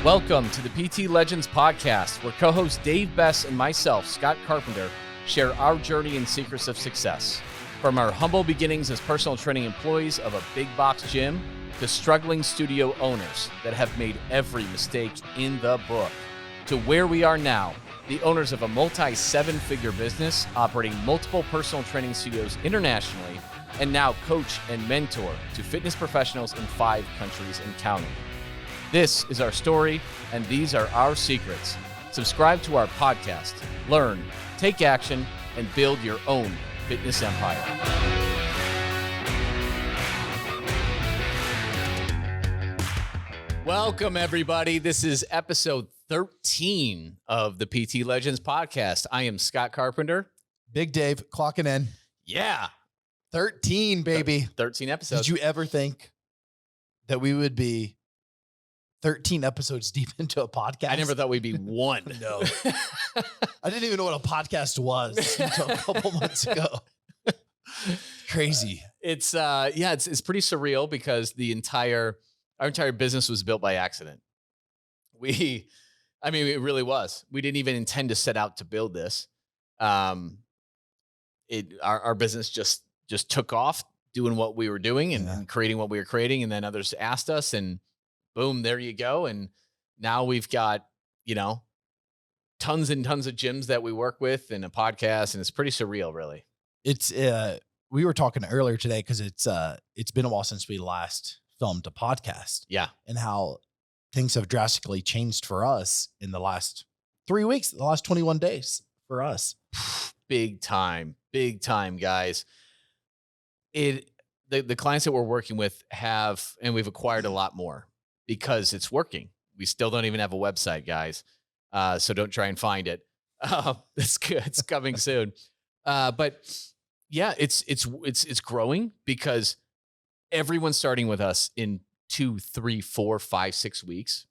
Welcome to the PT Legends podcast, where co-host Dave Bess and myself, Scott Carpenter, share our journey and secrets of success. From our humble beginnings as personal training employees of a big box gym to struggling studio owners that have made every mistake in the book, to where we are now, the owners of a multi-seven-figure business operating multiple personal training studios internationally, and now coach and mentor to fitness professionals in 5 countries and counting. This is our story, and these are our secrets. Subscribe to our podcast, learn, take action, and build your own fitness empire. Welcome, everybody. This is episode 13 of the PT Legends podcast. I am Scott Carpenter. Big Dave, clocking in. Yeah. 13, baby. 13 episodes. Did you ever think that we would be 13 episodes deep into a podcast? I never thought we'd be one. No. I didn't even know what a podcast was until a couple months ago. Crazy. It's pretty surreal because our entire business was built by accident. It really was. We didn't even intend to set out to build this. Our business just took off doing what we were doing and creating what we were creating. And then others asked us, and boom, there you go. And now we've got, tons and tons of gyms that we work with and a podcast, and it's pretty surreal, really. It's we were talking earlier today because it's been a while since we last filmed a podcast. Yeah. And how things have drastically changed for us in the last 3 weeks, the last 21 days for us. Big time, guys. The clients that we're working with and we've acquired a lot more because it's working. We still don't even have a website, guys. So don't try and find it. It's good. It's coming soon. But yeah, it's growing because everyone starting with us in 2, 3, 4, 5, 6 weeks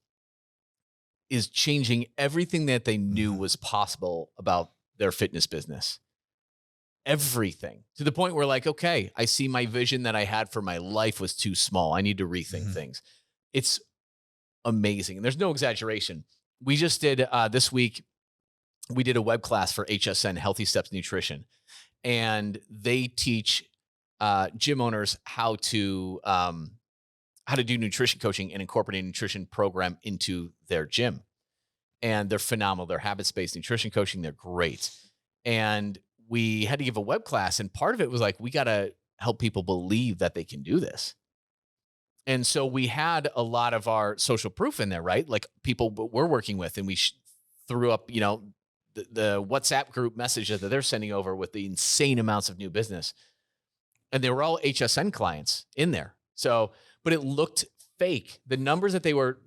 is changing everything that they knew was possible about their fitness business. Everything, to the point where, like, okay, I see my vision that I had for my life was too small. I need to rethink things. It's amazing. And there's no exaggeration. We just did this week, we did a web class for HSN, Healthy Steps Nutrition. And they teach gym owners how to do nutrition coaching and incorporate a nutrition program into their gym. And they're phenomenal. They're habits-based nutrition coaching. They're great. And we had to give a web class. And part of it was like, we got to help people believe that they can do this. And so we had a lot of our social proof in there, right? Like people we're working with, and we threw up, the WhatsApp group messages that they're sending over with the insane amounts of new business. And they were all HSN clients in there. So, but it looked fake. The numbers that they were,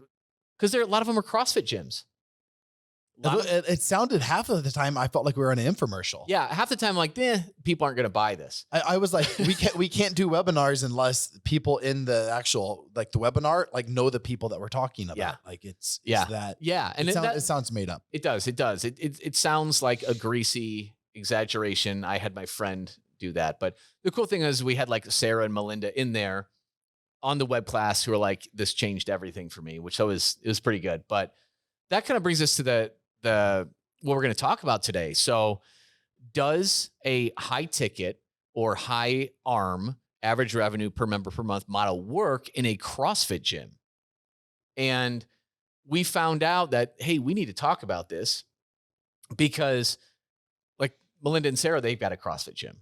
because a lot of them are CrossFit gyms. It sounded half of the time I felt like we were in an infomercial. Yeah, half the time, like, people aren't going to buy this. I was like, we can't do webinars unless people in the actual, like, the webinar, like, know the people that we're talking about. Yeah. Like it's that. Yeah. And it sounds made up. It does. It sounds like a greasy exaggeration. I had my friend do that. But the cool thing is we had, like, Sarah and Melinda in there on the web class who are like, this changed everything for me, which it was pretty good. But that kind of brings us to the what we're going to talk about today. So, does a high ticket or high ARM, average revenue per member per month model, work in a CrossFit gym? And we found out that, hey, we need to talk about this because, like, Melinda and Sarah, they've got a CrossFit gym.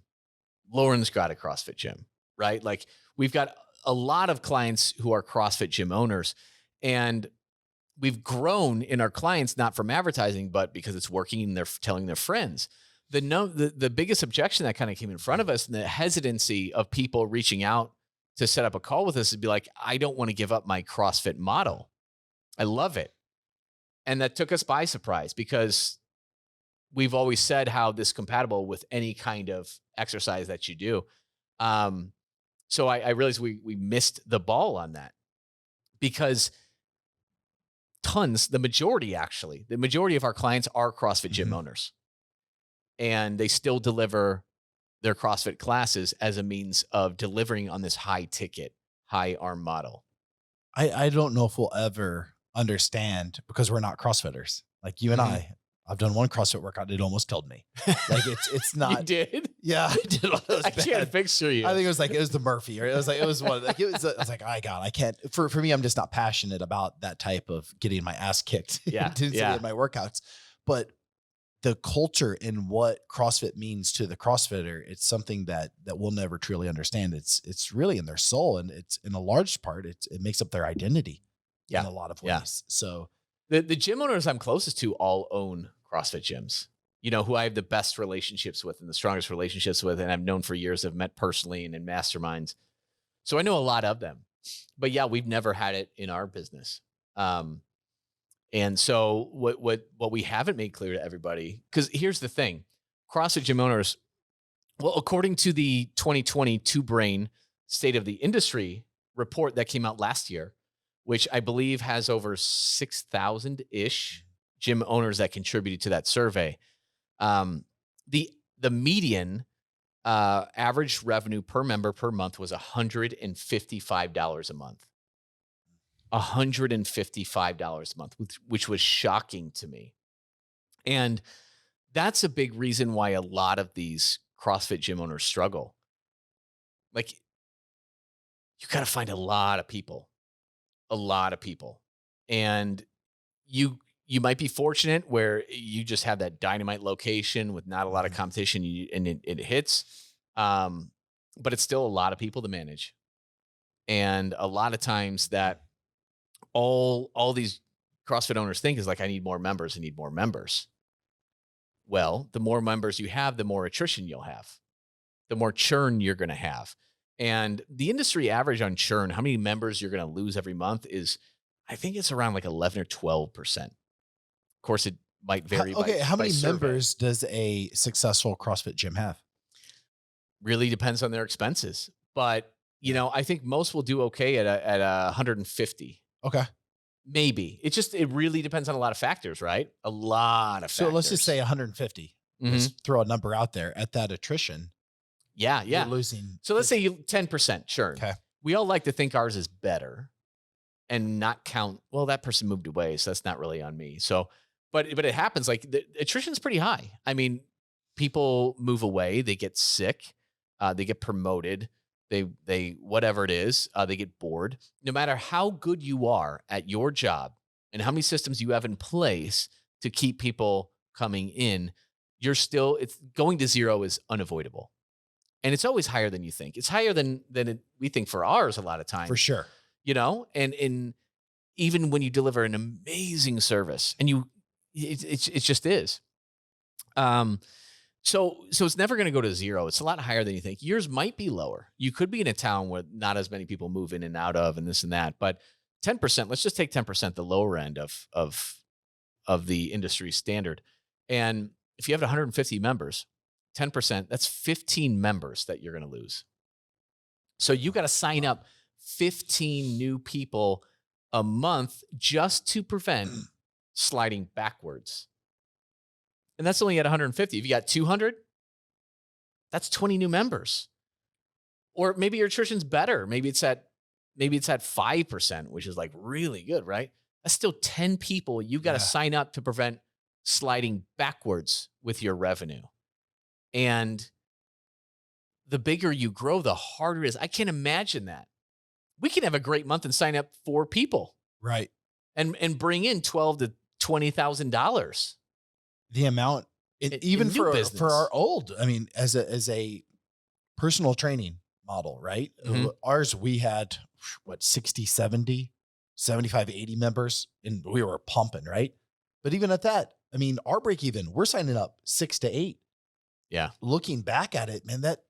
Lauren's got a CrossFit gym, right? Like, we've got a lot of clients who are CrossFit gym owners, and we've grown in our clients, not from advertising, but because it's working and they're telling their friends. The biggest objection that kind of came in front of us, and the hesitancy of people reaching out to set up a call with us, is be like, I don't want to give up my CrossFit model. I love it. And that took us by surprise because we've always said how this is compatible with any kind of exercise that you do. So I realized we missed the ball on that because the majority of our clients are CrossFit gym owners, and they still deliver their CrossFit classes as a means of delivering on this high ticket, high ARM model. I don't know if we'll ever understand because we're not CrossFitters. Like you and I've done one CrossFit workout. It almost killed me. Like it's not. You did? Yeah, I did. I can't picture you. I think it was the Murphy, or it was one. Like it was. I was like, I can't. For me, I'm just not passionate about that type of getting my ass kicked. Yeah, intensity in my workouts. But the culture and what CrossFit means to the CrossFitter, it's something that we'll never truly understand. It's really in their soul, and it's in a large part, it makes up their identity in a lot of ways. Yeah. So the gym owners I'm closest to all own CrossFit gyms, who I have the best relationships with and the strongest relationships with, and I've known for years, I've met personally and in masterminds. So I know a lot of them, but yeah, we've never had it in our business. And so what we haven't made clear to everybody, because here's the thing, CrossFit gym owners, well, according to the 2020 Two Brain State of the Industry report that came out last year, which I believe has over 6,000-ish gym owners that contributed to that survey. The median average revenue per member per month was $155 a month. $155 a month, which was shocking to me. And that's a big reason why a lot of these CrossFit gym owners struggle. Like, you got to find a lot of people. And you might be fortunate where you just have that dynamite location with not a lot of competition, and it hits. But it's still a lot of people to manage. And a lot of times that all these CrossFit owners think is like, I need more members. Well, the more members you have, the more attrition you'll have, the more churn you're going to have. And the industry average on churn, how many members you're going to lose every month, is, I think it's around like 11 or 12%. Of course, it might vary. How many members does a successful CrossFit gym have? Really depends on their expenses. But, I think most will do okay at 150. Okay. Maybe. It really depends on a lot of factors, right? A lot of factors. So let's just say 150. Let's throw a number out there at that attrition. Yeah. You're losing. So let's say 10% churn. Okay. We all like to think ours is better and not count, well, that person moved away, so that's not really on me. So, but it happens. Like, the attrition's pretty high. I mean, people move away, they get sick, they get promoted, they whatever it is, they get bored. No matter how good you are at your job and how many systems you have in place to keep people coming in, it's going to zero is unavoidable. And it's always higher than you think. It's higher than we think for ours a lot of times. For sure. And even when you deliver an amazing service, and it just is. So it's never going to go to zero. It's a lot higher than you think. Yours might be lower. You could be in a town where not as many people move in and out of, and this and that. But 10%, let's just take 10%, the lower end of the industry standard. And if you have 150 members, 10%, that's 15 members that you're going to lose. So you got to sign up 15 new people a month just to prevent sliding backwards. And that's only at 150. If you got 200, that's 20 new members. Or maybe your attrition's better. Maybe it's at 5%, which is like really good, right? That's still 10 people you've got to sign up to prevent sliding backwards with your revenue. And the bigger you grow, the harder it is. I can't imagine that. We can have a great month and sign up 4 people. Right. And bring in $12,000 to $20,000. The amount, even for our old, I mean, as a personal training model, right? Ours, we had 60, 70, 75, 80 members, and we were pumping, right? But even at that, I mean, our break even, we're signing up 6 to 8. Yeah. Looking back at it, man, that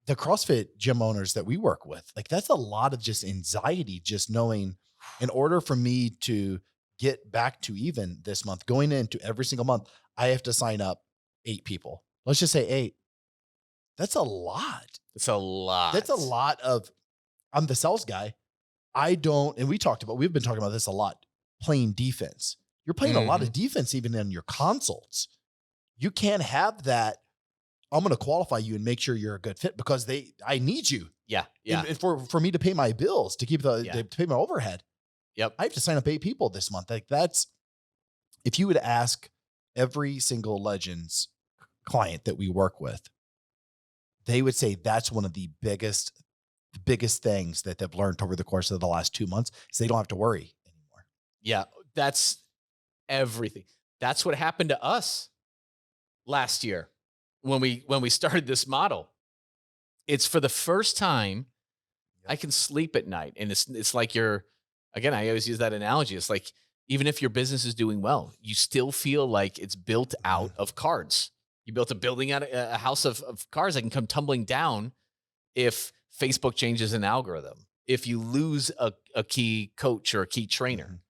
the CrossFit gym owners that we work with, like, that's a lot of just anxiety, just knowing in order for me to get back to even this month, going into every single month, I have to sign up 8 people. Let's just say 8. That's a lot. It's a lot. That's a lot of, I'm the sales guy. We've been talking about this a lot, playing defense. You're playing a lot of defense even in your consults. You can't have that. I'm going to qualify you and make sure you're a good fit because I need you. Yeah. Yeah. For me to pay my bills, to keep to pay my overhead. Yep. I have to sign up 8 people this month. Like that's, if you would ask every single Legends client that we work with, they would say that's one of the biggest things that they've learned over the course of the last 2 months is they don't have to worry anymore. Yeah. That's everything. That's what happened to us last year when we started this model. It's for the first time I can sleep at night. And it's like again, I always use that analogy. It's like, even if your business is doing well, you still feel like it's built out of cards. You built a building out, a house of cards that can come tumbling down if Facebook changes an algorithm, if you lose a key coach or a key trainer.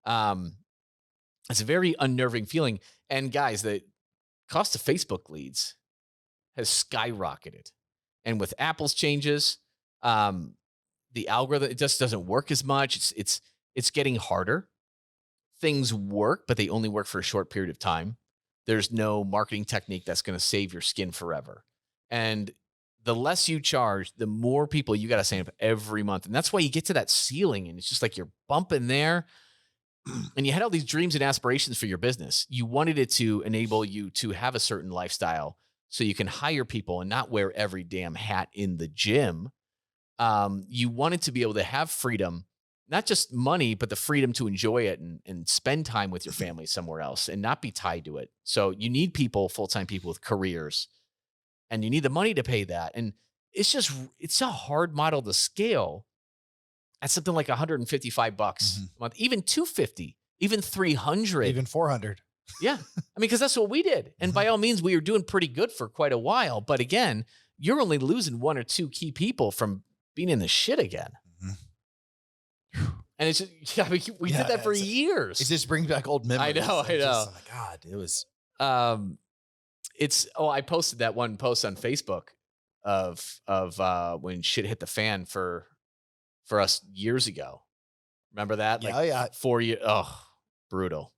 It's a very unnerving feeling. And guys, the cost of Facebook leads has skyrocketed. And with Apple's changes, the algorithm, it just doesn't work as much. It's getting harder. Things work, but they only work for a short period of time. There's no marketing technique that's going to save your skin forever. And the less you charge, the more people you got to sign up every month. And that's why you get to that ceiling and it's just like you're bumping there. And you had all these dreams and aspirations for your business. You wanted it to enable you to have a certain lifestyle so you can hire people and not wear every damn hat in the gym. You wanted to be able to have freedom, not just money, but the freedom to enjoy it and spend time with your family somewhere else and not be tied to it. So you need people, full-time people with careers, and you need the money to pay that. And it's a hard model to scale at something like $155 a month, even $250, even $300, even $400. Yeah. I mean, because that's what we did. And by all means, we were doing pretty good for quite a while. But again, you're only losing 1 or 2 key people from being in the shit again. And it's just, yeah, we did that for years. It just brings back old memories. I know. Oh my God, it was. I posted that one post on Facebook of when shit hit the fan for us years ago. Remember that? Yeah, yeah. 4 years. Oh, brutal.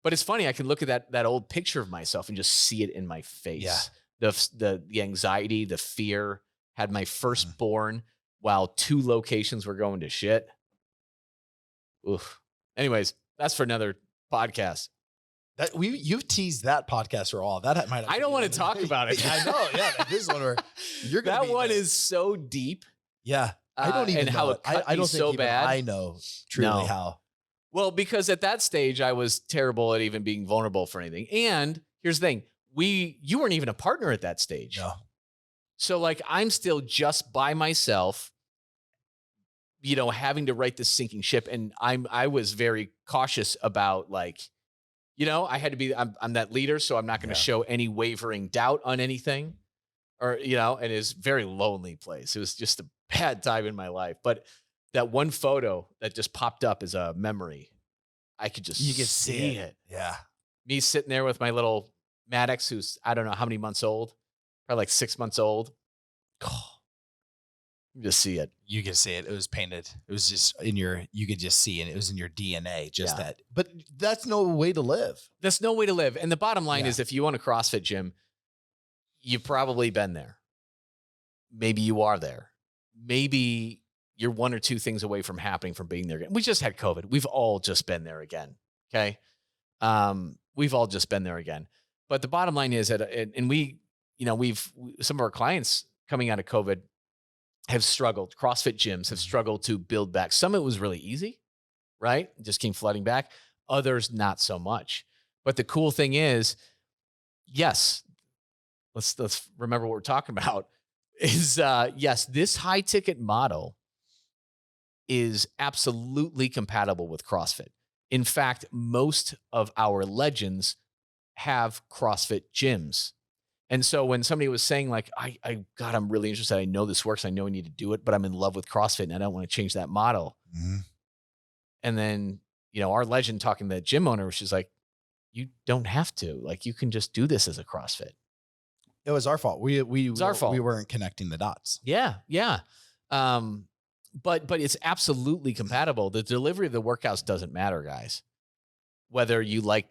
But it's funny. I can look at that old picture of myself and just see it in my face. Yeah. The anxiety, the fear. Had my firstborn while 2 locations were going to shit. Oof. Anyways, that's for another podcast. You've teased that podcast for all that. I don't want to talk about it. I know. Yeah, this is one where you're going. That one is so deep. Yeah, I don't even know how it cut I don't think so even bad. I know truly how. Well, because at that stage I was terrible at even being vulnerable for anything. And here's the thing: you weren't even a partner at that stage. No. So like I'm still just by myself, having to right this sinking ship. And I was very cautious about like, I had to be, I'm that leader. So I'm not going to show any wavering doubt on anything or, and it's a very lonely place. It was just a bad time in my life. But that one photo that just popped up as a memory, I could just see it. Yeah. Me sitting there with my little Maddox, who's, I don't know how many months old. Probably like 6 months old. Oh, you just see it. You can see it. It was painted. It was just you could just see it. It was in your DNA, just that. But that's no way to live. That's no way to live. And the bottom line is if you own a CrossFit gym, you've probably been there. Maybe you are there. Maybe you're 1 or 2 things away from being there again. We just had COVID. We've all just been there again. Okay. We've all just been there again. But the bottom line is that, and some of our clients coming out of COVID have struggled. CrossFit gyms have struggled to build back. Some of it was really easy, right? Just came flooding back. Others, not so much. But the cool thing is, yes, let's remember what we're talking about is, yes, this high ticket model is absolutely compatible with CrossFit. In fact, most of our legends have CrossFit gyms. And so when somebody was saying like, God, I'm really interested. I know this works. I know I need to do it, but I'm in love with CrossFit and I don't want to change that model. And then, our legend talking to the gym owner, she's like, you don't have to, like, you can just do this as a CrossFit. It was our fault. It was our fault. We weren't connecting the dots. Yeah. Yeah. But it's absolutely compatible. The delivery of the workouts doesn't matter, guys. Whether you like,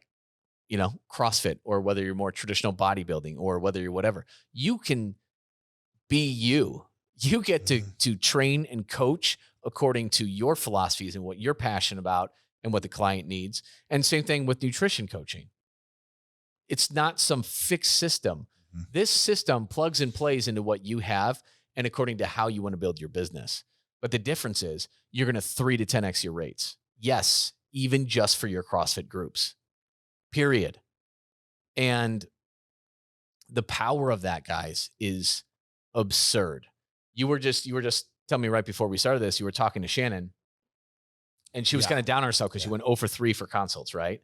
CrossFit or whether you're more traditional bodybuilding or whether you're whatever, you can be you. You get to train and coach according to your philosophies and what you're passionate about and what the client needs. And same thing with nutrition coaching. It's not some fixed system. Mhm. This system plugs and plays into what you have and according to how you want to build your business. But the difference is you're going to 3 to 10x your rates. Yes, even just for your CrossFit groups, period. And the power of that, guys, is absurd. You were just telling me right before we started this, you were talking to Shannon and she was kind of down on herself because she went 0 for 3 for consults, right?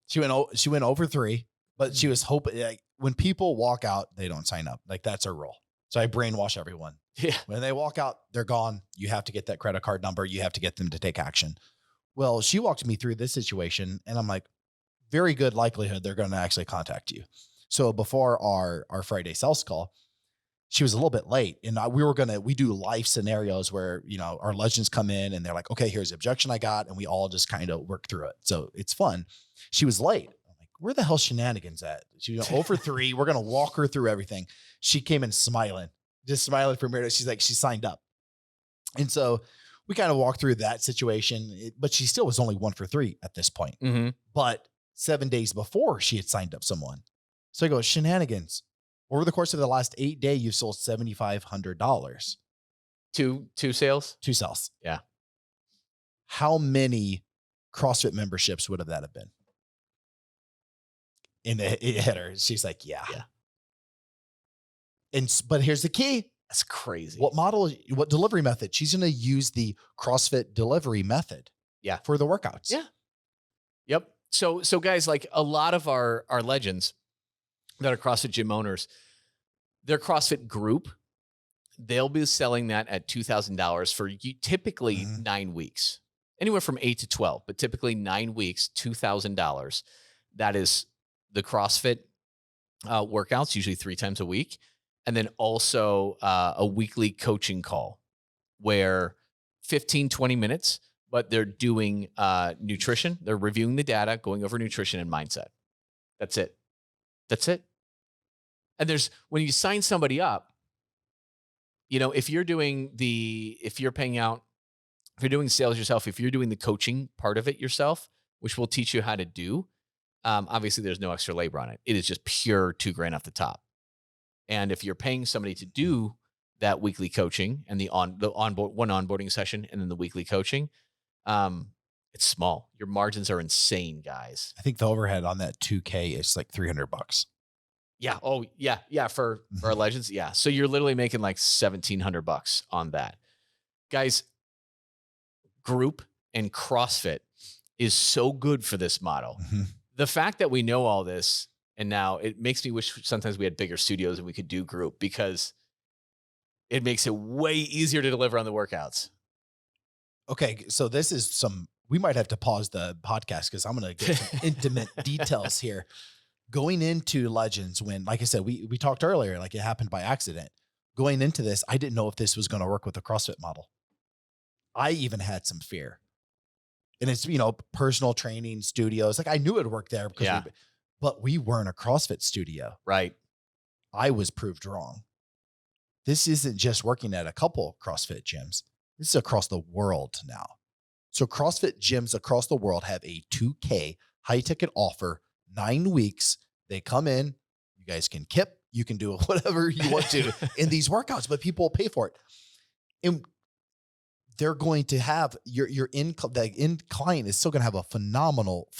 She went over 3, but she was hoping, like, when people walk out, they don't sign up. Like, that's her rule. So I brainwash everyone. Yeah. When they walk out, they're gone. You have to get that credit card number. You have to get them to take action. Well, she walked me through this situation and I'm like, very good likelihood they're going to actually contact you. So before our Friday sales call, she was a little bit late and we do live scenarios where, our legends come in and they're like, okay, here's the objection I got. And we all just kind of work through it. So it's fun. She was late. I'm like, where the hell Shenanigans at? She was 0 for 3. We're going to walk her through everything. She came in smiling, just smiling for a minute. She's like, she signed up. And so we kind of walked through that situation, but she still was only 1 for 3 at this point. Mm-hmm. But 7 days before she had signed up someone. So I go, Shenanigans. Over the course of the last 8 days, you've sold $7,500. Two sales? 2 sales. Yeah. How many CrossFit memberships would that have been? And it hit her. She's like, yeah. But here's the key. That's crazy. What delivery method? She's going to use the CrossFit delivery method. Yeah. For the workouts. Yeah. Yep. So guys, like a lot of our legends that are CrossFit gym owners, their CrossFit group, they'll be selling that at $2,000 for typically 9 weeks, anywhere from 8 to 12, but typically 9 weeks, $2,000. That is the CrossFit workouts, usually 3 times a week. And then also a weekly coaching call where 15, 20 minutes, but they're doing nutrition. They're reviewing the data, going over nutrition and mindset. That's it. And when you sign somebody up, if you're doing sales yourself, if you're doing the coaching part of it yourself, which we'll teach you how to do, obviously there's no extra labor on it. It is just pure $2,000 off the top. And if you're paying somebody to do that weekly coaching and the onboarding session and then the weekly coaching, it's small. Your margins are insane, guys. I think the overhead on that 2K is like $300. Yeah. Oh, yeah. Yeah. For our legends. Yeah. So you're literally making like $1,700 on that. Guys, group and CrossFit is so good for this model. Mm-hmm. The fact that we know all this, and now it makes me wish sometimes we had bigger studios and we could do group because it makes it way easier to deliver on the workouts. Okay. So we might have to pause the podcast because I'm going to get some intimate details here. Going into Legends, when, like I said, we talked earlier, like it happened by accident. Going into this, I didn't know if this was going to work with the CrossFit model. I even had some fear. And it's, personal training studios. Like I knew it would work there but we weren't a CrossFit studio. Right. I was proved wrong. This isn't just working at a couple CrossFit gyms. This is across the world now. So CrossFit gyms across the world have a 2K high ticket offer, 9 weeks. They come in, you guys can kip, you can do whatever you want to in these workouts, but people will pay for it. And they're going to have the end client is still going to have a phenomenal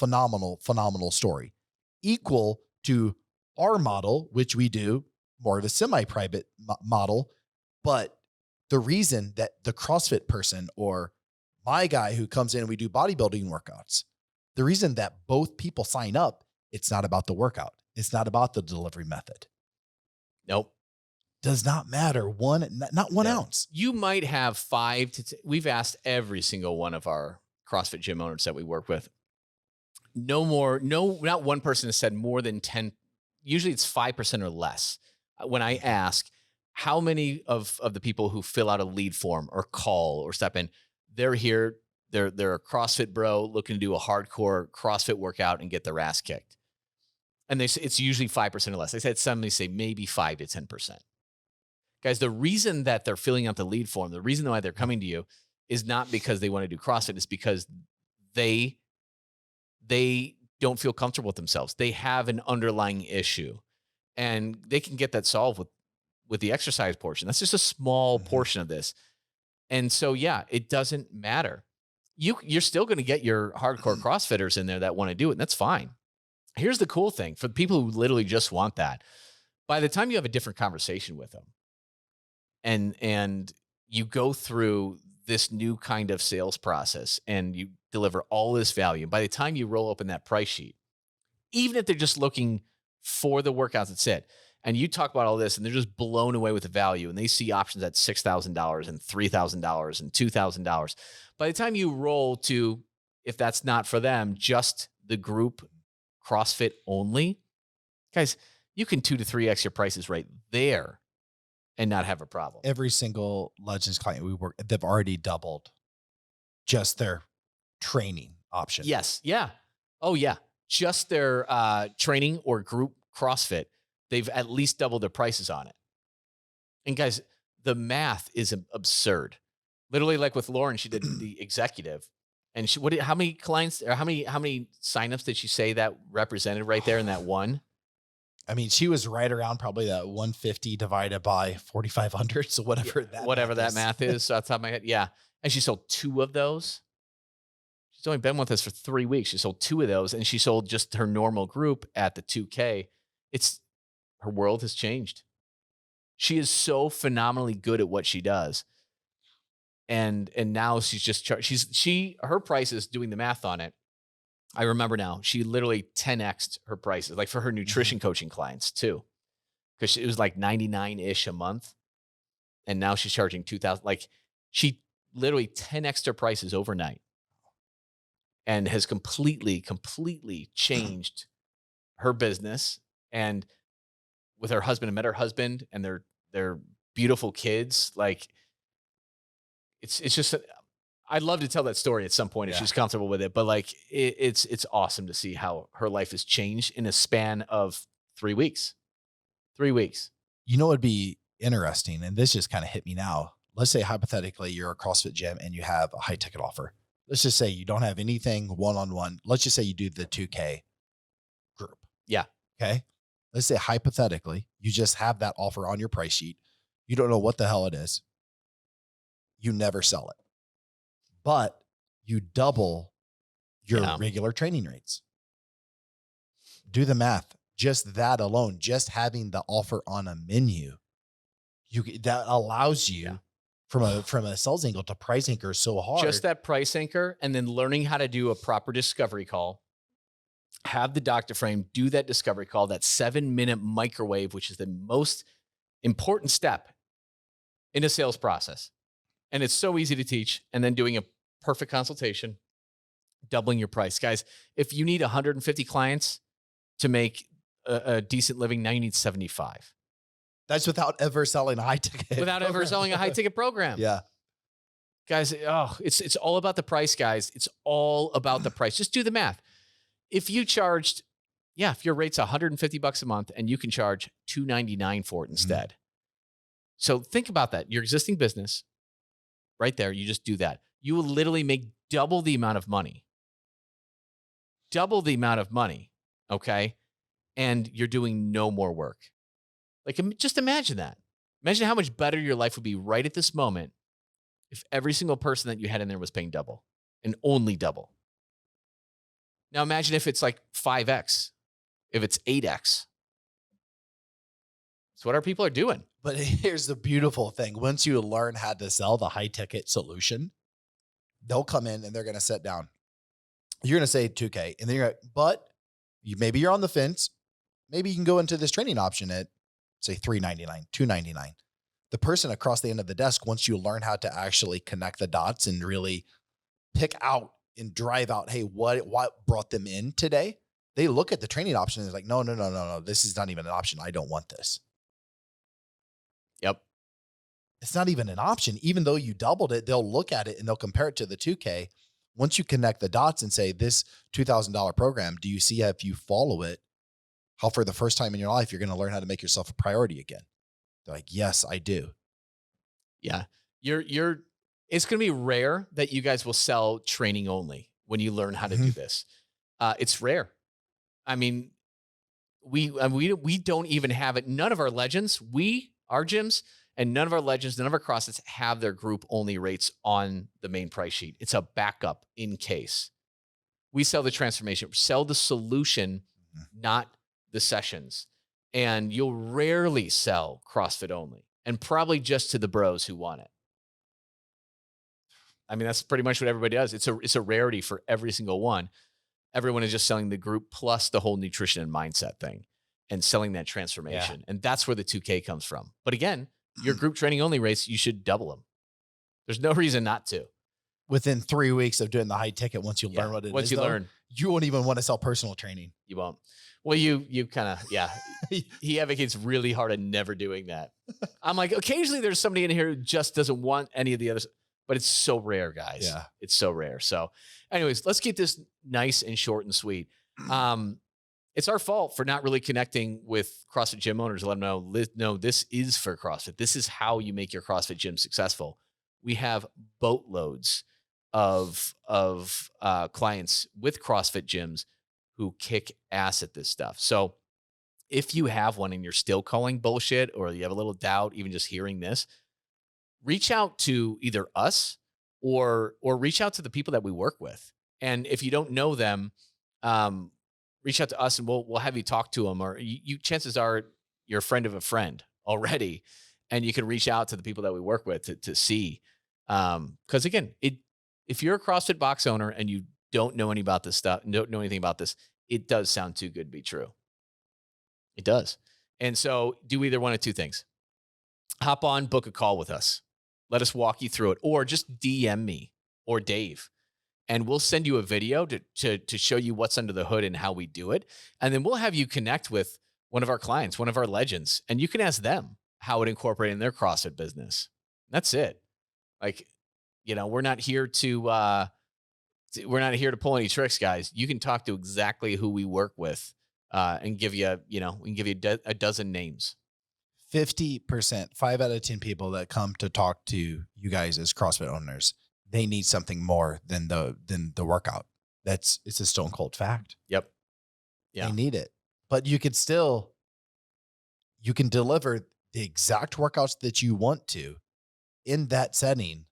story equal to our model, which we do more of a semi-private model. But the reason that the CrossFit person or my guy who comes in and we do bodybuilding workouts, the reason that both people sign up, it's not about the workout. It's not about the delivery method. Nope. Does not matter. Not 1 ounce. You might have 5 to we've asked every single one of our CrossFit gym owners that we work with. Not one person has said more than 10. Usually it's 5% or less. When I ask how many of the people who fill out a lead form or call or step in, they're here, they're a CrossFit bro looking to do a hardcore CrossFit workout and get their ass kicked. And they say it's usually 5% or less. I said somebody say maybe 5 to 10%. Guys, the reason that they're filling out the lead form, the reason why they're coming to you is not because they want to do CrossFit. It's because they don't feel comfortable with themselves. They have an underlying issue, and they can get that solved with the exercise portion. That's just a small portion of this. And so, yeah, it doesn't matter. You're still going to get your hardcore CrossFitters in there that want to do it, and that's fine. Here's the cool thing for the people who literally just want that. By the time you have a different conversation with them and you go through this new kind of sales process and you deliver all this value, by the time you roll open that price sheet, even if they're just looking for the workouts, that's it. And you talk about all this and they're just blown away with the value and they see options at $6,000 and $3,000 and $2,000. By the time you roll to, if that's not for them, just the group CrossFit only, guys, you can 2 to 3x your prices right there and not have a problem. Every single Legends client we work, they've already doubled just their training option. Yes. Yeah. Oh yeah. Just their training or group CrossFit, they've at least doubled their prices on it. And guys, the math is absurd. Literally, like with Lauren, she did the executive, and how many clients or how many signups did she say that represented right there in that one? I mean, she was right around probably that 150 divided by 4,500. So whatever that math is. So off the top of my head. Yeah. And she sold 2 of those. She's only been with us for 3 weeks. She sold 2 of those, and she sold just her normal group at the 2K. Her world has changed. She is so phenomenally good at what she does. And now she's just her prices, doing the math on it. I remember now, she literally 10x'd her prices, like for her nutrition coaching clients too. Because it was like 99-ish a month. And now she's charging 2,000. Like she literally 10x'd her prices overnight and has completely changed her business. And with her husband, I met her husband and their beautiful kids. Like it's just, I'd love to tell that story at some point if she's comfortable with it, but like it's awesome to see how her life has changed in a span of 3 weeks. 3 weeks. You know, it'd be interesting. And this just kind of hit me now. Let's say hypothetically you're a CrossFit gym and you have a high ticket offer. Let's just say you don't have anything one-on-one. Let's just say you do the 2K group. Yeah. Okay. Let's say hypothetically, you just have that offer on your price sheet. You don't know what the hell it is. You never sell it, but you double your regular training rates. Do the math. Just that alone, just having the offer on a menu, that allows you from a sales angle to price anchor so hard. Just that price anchor, and then learning how to do a proper discovery call. Have the doctor frame, do that discovery call, that 7-minute microwave, which is the most important step in a sales process. And it's so easy to teach. And then doing a perfect consultation, doubling your price. Guys, if you need 150 clients to make a decent living, now you need 75. That's without ever selling a high ticket. Without ever selling a high ticket program. Yeah. Guys, it's all about the price, guys. It's all about the price. Just do the math. If you charged, if your rate's $150 a month and you can charge $299 for it instead. So think about that. Your existing business right there, you just do that. You will literally make double the amount of money. Double the amount of money. Okay. And you're doing no more work. Like, just imagine that. Imagine how much better your life would be right at this moment if every single person that you had in there was paying double and only double. Now imagine if it's like 5x, if it's 8x. That's what our people are doing. But here's the beautiful thing. Once you learn how to sell the high ticket solution, they'll come in and they're going to sit down. You're going to say 2K, and then you're like, but maybe you're on the fence. Maybe you can go into this training option at say $399, $299. The person across the end of the desk, once you learn how to actually connect the dots and really pick out and drive out, hey, what brought them in today? They look at the training option and they're like, no. This is not even an option. I don't want this. Yep. It's not even an option. Even though you doubled it, they'll look at it and they'll compare it to the 2K. Once you connect the dots and say, this $2,000 program, do you see if you follow it, how for the first time in your life, you're going to learn how to make yourself a priority again? They're like, yes, I do. Yeah. It's going to be rare that you guys will sell training only when you learn how to do this. It's rare. I mean, we don't even have it. None of our legends, our gyms, and none of our legends, none of our CrossFits have their group only rates on the main price sheet. It's a backup in case. We sell the transformation, sell the solution, not the sessions. And you'll rarely sell CrossFit only, and probably just to the bros who want it. I mean, that's pretty much what everybody does. It's a rarity for every single one. Everyone is just selling the group plus the whole nutrition and mindset thing and selling that transformation. Yeah. And that's where the 2K comes from. But again, your group training only rates, you should double them. There's no reason not to. Within 3 weeks of doing the high ticket, once you learn what it is, once you learn, you won't even want to sell personal training. You won't. Well, you kind of, yeah. He advocates really hard on never doing that. I'm like, occasionally there's somebody in here who just doesn't want any of the others, but it's so rare, guys. Yeah. It's so rare. So anyways, let's keep this nice and short and sweet. It's our fault for not really connecting with CrossFit gym owners. Let them know, no, this is for CrossFit. This is how you make your CrossFit gym successful. We have boatloads of clients with CrossFit gyms who kick ass at this stuff. So if you have one and you're still calling bullshit, or you have a little doubt, even just hearing this, reach out to either us or reach out to the people that we work with. And if you don't know them, reach out to us and we'll have you talk to them, or you chances are you're a friend of a friend already. And you can reach out to the people that we work with to see. Cause again, if you're a CrossFit box owner and you don't know any about this stuff, don't know anything about this, it does sound too good to be true. It does. And so do either one of two things. Hop on, book a call with us. Let us walk you through it, or just DM me or Dave, and we'll send you a video to show you what's under the hood and how we do it. And then we'll have you connect with one of our clients, one of our legends, and you can ask them how it incorporated in their CrossFit business. That's it. Like, we're not here to pull any tricks, guys. You can talk to exactly who we work with, and give you, we can give you a dozen names. 50%, 5 out of 10 people that come to talk to you guys as CrossFit owners, they need something more than the workout. It's a stone cold fact. Yep. Yeah. They need it, but you can deliver the exact workouts that you want to in that setting.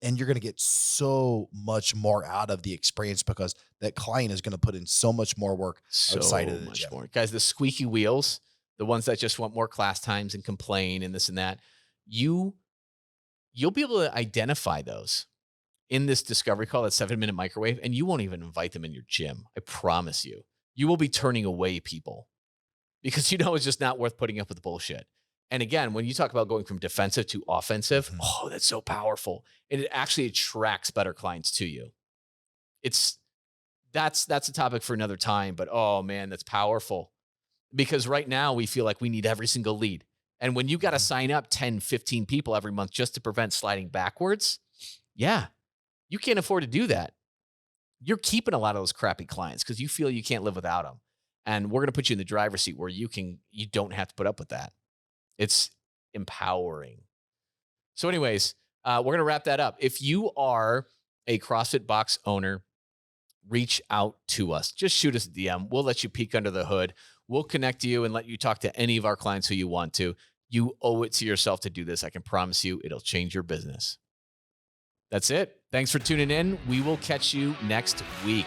And you're going to get so much more out of the experience because that client is going to put in so much more work outside of the gym. More. Guys, the squeaky wheels, the ones that just want more class times and complain and this and that, you'll be able to identify those in this discovery call, that 7-minute microwave, and you won't even invite them in your gym. I promise you. You will be turning away people because it's just not worth putting up with the bullshit. And again, when you talk about going from defensive to offensive, oh, that's so powerful. And it actually attracts better clients to you. That's a topic for another time, but oh man, that's powerful. Because right now we feel like we need every single lead. And when you got to sign up 10, 15 people every month just to prevent sliding backwards, yeah, you can't afford to do that. You're keeping a lot of those crappy clients because you feel you can't live without them. And we're going to put you in the driver's seat where you don't have to put up with that. It's empowering. So anyways, we're going to wrap that up. If you are a CrossFit box owner, reach out to us. Just shoot us a DM. We'll let you peek under the hood. We'll connect you and let you talk to any of our clients who you want to. You owe it to yourself to do this. I can promise you it'll change your business. That's it. Thanks for tuning in. We will catch you next week.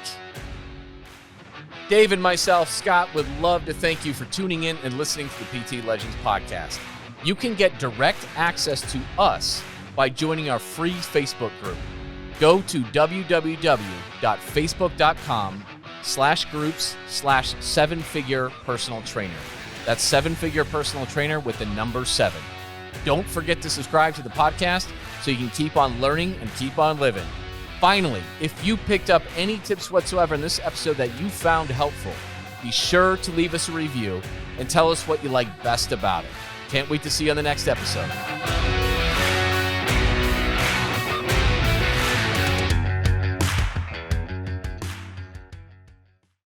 Dave and myself, Scott, would love to thank you for tuning in and listening to the PT Legends podcast. You can get direct access to us by joining our free Facebook group. Go to www.facebook.com/groups/7-figure personal trainer. That's 7-figure personal trainer with the number 7. Don't forget to subscribe to the podcast so you can keep on learning and keep on living. Finally, if you picked up any tips whatsoever in this episode that you found helpful, be sure to leave us a review and tell us what you like best about it. Can't wait to see you on the next episode.